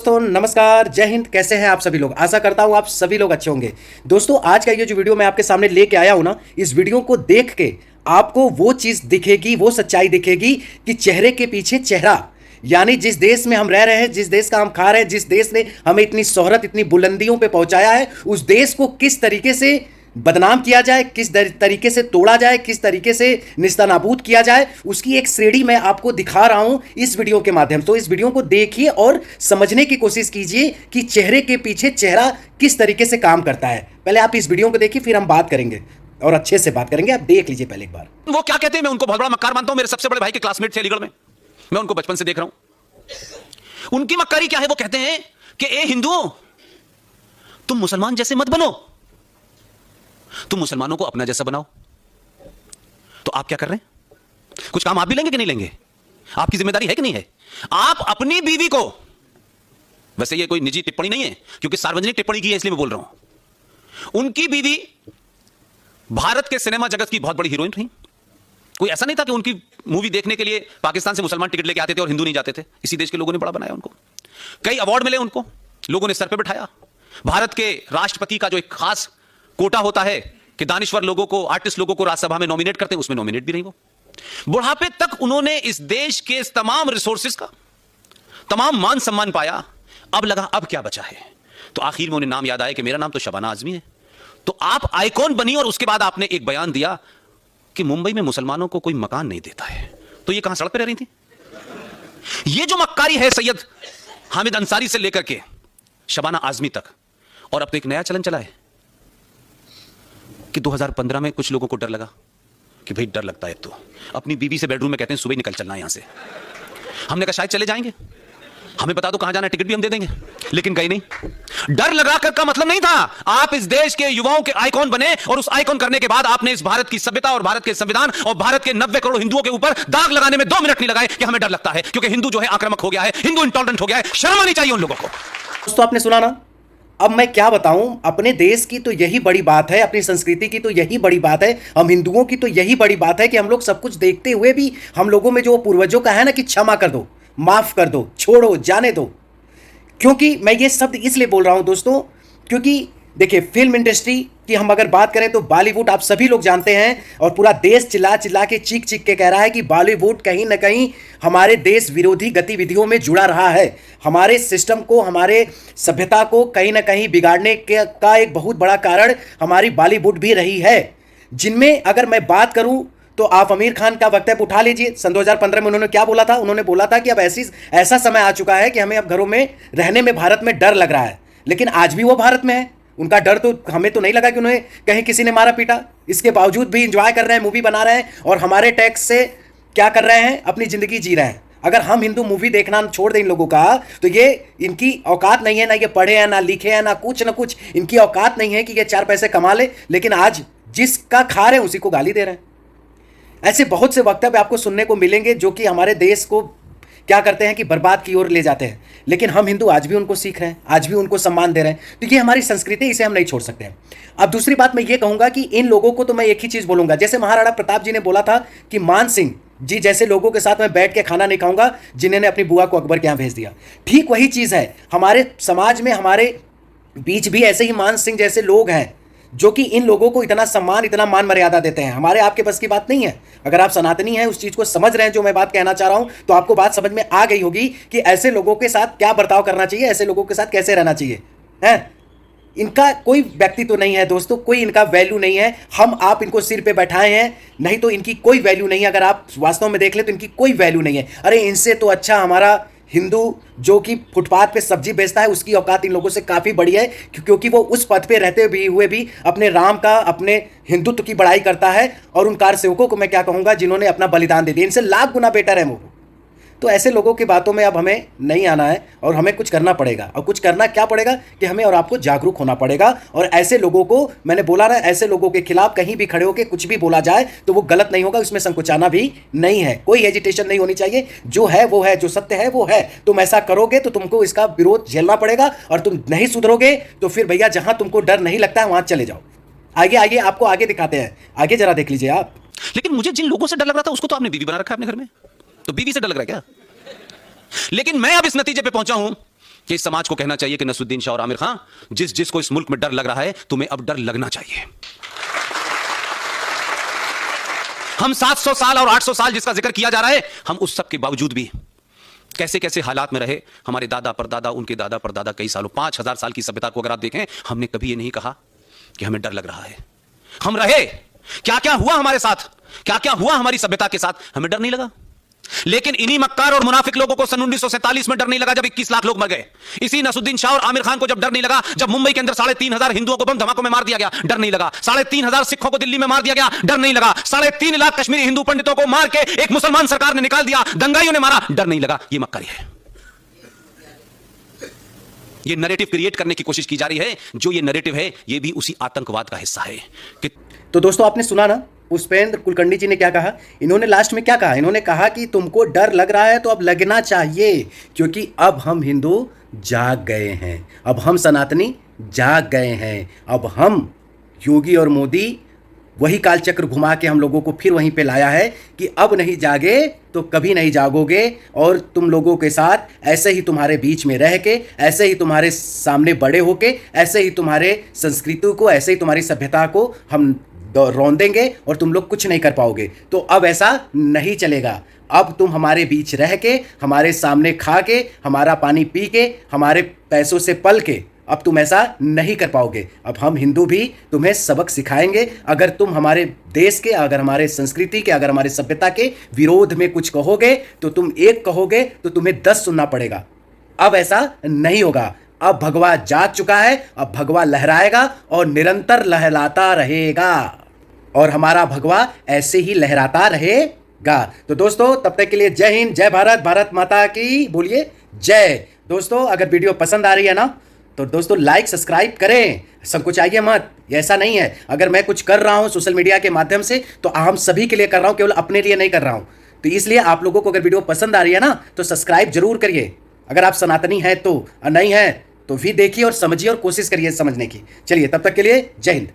दोस्तों नमस्कार, जय हिंद। कैसे हैं आप सभी लोग? आशा करता हूं आप सभी लोग अच्छे होंगे। दोस्तों आज का ये जो वीडियो मैं आपके सामने लेके आया हूं ना, इस वीडियो को देख के आपको वो चीज दिखेगी, वो सच्चाई दिखेगी कि चेहरे के पीछे चेहरा, यानी जिस देश में हम रह रहे हैं, जिस देश का हम खा रहे हैं, जिस देश ने हमें इतनी शोहरत, इतनी बुलंदियों पे पहुंचाया है, उस देश को किस तरीके से बदनाम किया जाए, किस तरीके से तोड़ा जाए, किस तरीके से निस्तानाबूद किया जाए, उसकी एक श्रेणी मैं आपको दिखा रहा हूं इस वीडियो के माध्यम से। तो इस वीडियो को देखिए और समझने की कोशिश कीजिए कि चेहरे के पीछे चेहरा किस तरीके से काम करता है। पहले आप इस वीडियो को देखिए, फिर हम बात करेंगे और अच्छे से बात करेंगे। आप देख लीजिए पहले एक बार। वो क्या कहते हैं, मैं उनको बहुत बड़ा मक्कार मानता हूं। मेरे सबसे बड़े भाई के क्लासमेट थे अलीगढ़ में, मैं उनको बचपन से देख रहा हूं। उनकी मक्कारी क्या है? वो कहते हैं कि ए हिंदुओं, तुम मुसलमान जैसे मत बनो, तुम मुसलमानों को अपना जैसा बनाओ। तो आप क्या कर रहे हैं? कुछ काम आप भी लेंगे कि नहीं लेंगे? आपकी जिम्मेदारी है कि नहीं है? आप अपनी बीवी को, वैसे ये कोई निजी टिप्पणी नहीं है क्योंकि सार्वजनिक टिप्पणी की है इसलिए मैं बोल रहा हूं। उनकी बीवी भारत के सिनेमा जगत की बहुत बड़ी हीरोइन थी। कोई ऐसा नहीं था कि उनकी मूवी देखने के लिए पाकिस्तान से मुसलमान टिकट लेके आते थे और हिंदू नहीं जाते थे। इसी देश के लोगों ने बड़ा बनाया उनको, कई अवार्ड मिले उनको, लोगों ने सर पे बिठाया। भारत के राष्ट्रपति का जो एक खास कोटा होता है कि दानिश्वर लोगों को, आर्टिस्ट लोगों को राज्यसभा में नॉमिनेट करते हैं, उसमें नॉमिनेट भी नहीं वो। बुढ़ापे तक उन्होंने इस देश के तमाम रिसोर्सेज का तमाम मान सम्मान पाया। अब लगा अब क्या बचा है, तो आखिर में उन्हें नाम याद आया कि मेरा नाम तो शबाना आजमी है। तो आप आइकॉन बनी और उसके बाद आपने एक बयान दिया कि मुंबई में मुसलमानों को कोई मकान नहीं देता है। तो ये कहां सड़क पे रह रही थी? ये जो मक्कारी है सैयद हामिद अंसारी से लेकर के शबाना आजमी तक, और अब तो एक नया चलन चला है कि 2015 में कुछ लोगों को डर लगा कि भाई डर लगता है तो अपनी बीवी से बेडरूम में कहते हैं सुबह ही निकल चलना है यहां से। हमने कहा शायद चले जाएंगे, हमें बता दो कहां जाना है, टिकट भी हम दे देंगे, लेकिन गई नहीं। डर लगा कर का मतलब नहीं था। आप इस देश के युवाओं के आइकॉन बने और उस आइकॉन करने के बाद आपने इस भारत की सभ्यता और भारत के संविधान और भारत के 90 करोड़ हिंदुओं के ऊपर दाग लगाने में 2 मिनट नहीं लगाए कि हमें डर लगता है क्योंकि हिंदू जो है आक्रामक हो गया है, हिंदू इंटॉलरेंट हो गया है। शर्म आनी चाहिए उन लोगों को। दोस्तों आपने सुना ना, अब मैं क्या बताऊं। अपने देश की तो यही बड़ी बात है, अपनी संस्कृति की तो यही बड़ी बात है, हम हिंदुओं की तो यही बड़ी बात है कि हम लोग सब कुछ देखते हुए भी हम लोगों में जो पूर्वजों का है ना कि क्षमा कर दो, माफ कर दो, छोड़ो, जाने दो। क्योंकि मैं ये शब्द इसलिए बोल रहा हूं दोस्तों, क्योंकि देखिए फिल्म इंडस्ट्री की हम अगर बात करें तो बॉलीवुड आप सभी लोग जानते हैं और पूरा देश चिल्ला चिल्ला के चीख चीख के कह रहा है कि बॉलीवुड कहीं ना कहीं हमारे देश विरोधी गतिविधियों में जुड़ा रहा है। हमारे सिस्टम को, हमारे सभ्यता को कहीं ना कहीं बिगाड़ने का एक बहुत बड़ा कारण हमारी बॉलीवुड भी रही है। जिनमें अगर मैं बात करूं तो आप आमिर खान का वक्तव्य उठा लीजिए। सन 2015 में उन्होंने क्या बोला था? उन्होंने बोला था कि अब ऐसा समय आ चुका है कि हमें अब घरों में रहने में भारत में डर लग रहा है। लेकिन आज भी वो भारत में है, उनका डर तो हमें तो नहीं लगा कि उन्हें कहीं किसी ने मारा पीटा। इसके बावजूद भी इंजॉय कर रहे हैं, मूवी बना रहे हैं और हमारे टैक्स से क्या कर रहे हैं? अपनी जिंदगी जी रहे हैं। अगर हम हिंदू मूवी देखना छोड़ दें इन लोगों का, तो ये इनकी औकात नहीं है, ना ये पढ़े हैं, ना लिखे हैं, ना कुछ इनकी औकात नहीं है कि ये 4 पैसे कमा ले। लेकिन आज जिसका खा रहे हैं उसी को गाली दे रहे हैं। ऐसे बहुत से वक्तव्य आपको सुनने को मिलेंगे जो कि हमारे देश को क्या करते हैं कि बर्बाद की ओर ले जाते हैं। लेकिन हम हिंदू आज भी उनको सीख रहे हैं, आज भी उनको सम्मान दे रहे हैं। तो ये हमारी संस्कृति, इसे हम नहीं छोड़ सकते हैं। अब दूसरी बात मैं ये कहूंगा कि इन लोगों को तो मैं एक ही चीज बोलूंगा, जैसे महाराणा प्रताप जी ने बोला था कि मान सिंह जी जैसे लोगों के साथ मैं बैठ के खाना नहीं खाऊंगा जिन्होंने अपनी बुआ को अकबर के यहां भेज दिया। ठीक वही चीज है हमारे समाज में, हमारे बीच भी ऐसे ही मान सिंह जैसे लोग हैं जो कि इन लोगों को इतना सम्मान, इतना मान मर्यादा देते हैं। हमारे आपके बस की बात नहीं है। अगर आप सनातनी हैं, उस चीज को समझ रहे हैं जो मैं बात कहना चाह रहा हूं, तो आपको बात समझ में आ गई होगी कि ऐसे लोगों के साथ क्या बर्ताव करना चाहिए, ऐसे लोगों के साथ कैसे रहना चाहिए। हैं, इनका कोई व्यक्तित्व नहीं है दोस्तों, कोई इनका वैल्यू नहीं है। हम आप इनको सिर पे बैठाए हैं, नहीं तो इनकी कोई वैल्यू नहीं है। अगर आप वास्तव में देख ले तो इनकी कोई वैल्यू नहीं है। अरे इनसे तो अच्छा हमारा हिंदू जो कि फुटपाथ पे सब्जी बेचता है, उसकी औकात इन लोगों से काफ़ी बड़ी है, क्योंकि वो उस पद पे रहते भी हुए भी अपने राम का, अपने हिंदुत्व की बड़ाई करता है। और उन कार सेवकों को मैं क्या कहूँगा जिन्होंने अपना बलिदान दे दिया, इनसे लाख गुना बेटर है वो। तो ऐसे लोगों की बातों में अब हमें नहीं आना है और हमें कुछ करना पड़ेगा। और कुछ करना क्या पड़ेगा कि हमें और आपको जागरूक होना पड़ेगा। और ऐसे लोगों को, मैंने बोला ना, ऐसे लोगों के खिलाफ कहीं भी खड़े होकर कुछ भी बोला जाए तो वो गलत नहीं होगा, उसमें संकोचाना भी नहीं है, कोई हेजिटेशन नहीं होनी चाहिए। जो है वो है, जो सत्य है वो है। तुम ऐसा करोगे तो तुमको इसका विरोध झेलना पड़ेगा, और तुम नहीं सुधरोगे तो फिर भैया जहां तुमको डर नहीं लगता है वहां चले जाओ। आगे आगे आपको आगे दिखाते हैं, आगे जरा देख लीजिए आप। लेकिन मुझे जिन लोगों से डर लग रहा था उसको तो आपने बीवी बना रखा है अपने घर में, तो बीवी से डर लग रहा है क्या? लेकिन मैं अब इस नतीजे पे पहुंचा हूं कि इस समाज को कहना चाहिए कि नसरुद्दीन शाह और आमिर खान, जिसको इस मुल्क में डर लग रहा है, तुम्हें अब डर लगना चाहिए। हम 700 साल और 800 साल जिसका जिक्र किया जा रहा है, हम उस सब के बावजूद भी कैसे कैसे हालात में रहे, हमारे दादा परदादा, उनके दादा परदादा, कई सालों 5000 साल की सभ्यता को अगर आप देखें, हमने कभी ये नहीं कहा कि हमें डर लग रहा है। हम रहे, क्या क्या हुआ हमारे साथ, क्या क्या हुआ हमारी सभ्यता के साथ, हमें डर नहीं लगा। लेकिन इन्हीं मक्कार और मुनाफिक लोगों को सन 1947 में डर नहीं लगा जब 21 लाख लोग मर गए। इसी नसरुद्दीन शाह और आमिर खान को जब डर नहीं लगा, जब मुंबई के अंदर 3500 हिंदुओं को बम धमाकों में मार दिया गया, डर नहीं लगा। 3500 सिखों को दिल्ली में मार दिया गया, डर नहीं लगा। 3.5 लाख कश्मीरी हिंदू पंडितों को मार के एक मुसलमान सरकार ने निकाल दिया, दंगाइयों ने मारा, डर नहीं लगा। ये मक्कारी है। ये नैरेटिव क्रिएट करने की कोशिश की जा रही है। जो ये नैरेटिव है, ये भी उसी आतंकवाद का हिस्सा है कि तो दोस्तों आपने सुना ना पुष्पेंद्र कुलकर्णी जी ने क्या कहा। इन्होंने लास्ट में क्या कहा, इन्होंने कहा कि तुमको डर लग रहा है तो अब लगना चाहिए, क्योंकि अब हम हिंदू जाग गए हैं, अब हम सनातनी जाग गए हैं, अब हम योगी और मोदी वही कालचक्र घुमा के हम लोगों को फिर वहीं पे लाया है कि अब नहीं जागे तो कभी नहीं जागोगे, और तुम लोगों के साथ ऐसे ही तुम्हारे बीच में रह के, ऐसे ही तुम्हारे सामने बड़े होके, ऐसे ही तुम्हारे संस्कृति को, ऐसे ही तुम्हारी सभ्यता को हम रौंदेंगे और तुम लोग कुछ नहीं कर पाओगे। तो अब ऐसा नहीं चलेगा। अब तुम हमारे बीच रह के, हमारे सामने खा के, हमारा पानी पी के, हमारे पैसों से पल के अब तुम ऐसा नहीं कर पाओगे। अब हम हिंदू भी तुम्हें सबक सिखाएंगे। अगर तुम हमारे देश के, अगर हमारे संस्कृति के, अगर हमारे सभ्यता के विरोध में कुछ कहोगे तो तुम एक कहोगे तो तुम्हें 10 सुनना पड़ेगा। अब ऐसा नहीं होगा। अब भगवा जाग चुका है, अब भगवा लहराएगा और निरंतर लहराता रहेगा, और हमारा भगवा ऐसे ही लहराता रहेगा। तो दोस्तों तब तक के लिए जय हिंद, जय भारत, भारत माता की बोलिए जय। दोस्तों अगर वीडियो पसंद आ रही है ना तो दोस्तों लाइक सब्सक्राइब करें, संकोचाइए मत। ऐसा नहीं है, अगर मैं कुछ कर रहा हूं सोशल मीडिया के माध्यम से तो हम सभी के लिए कर रहा हूं, केवल अपने लिए नहीं कर रहा हूं। तो इसलिए आप लोगों को अगर वीडियो पसंद आ रही है ना तो सब्सक्राइब जरूर करिए। अगर आप सनातनी हैं तो, नहीं है तो भी देखिए और समझिए और कोशिश करिए समझने की। चलिए तब तक के लिए जय हिंद।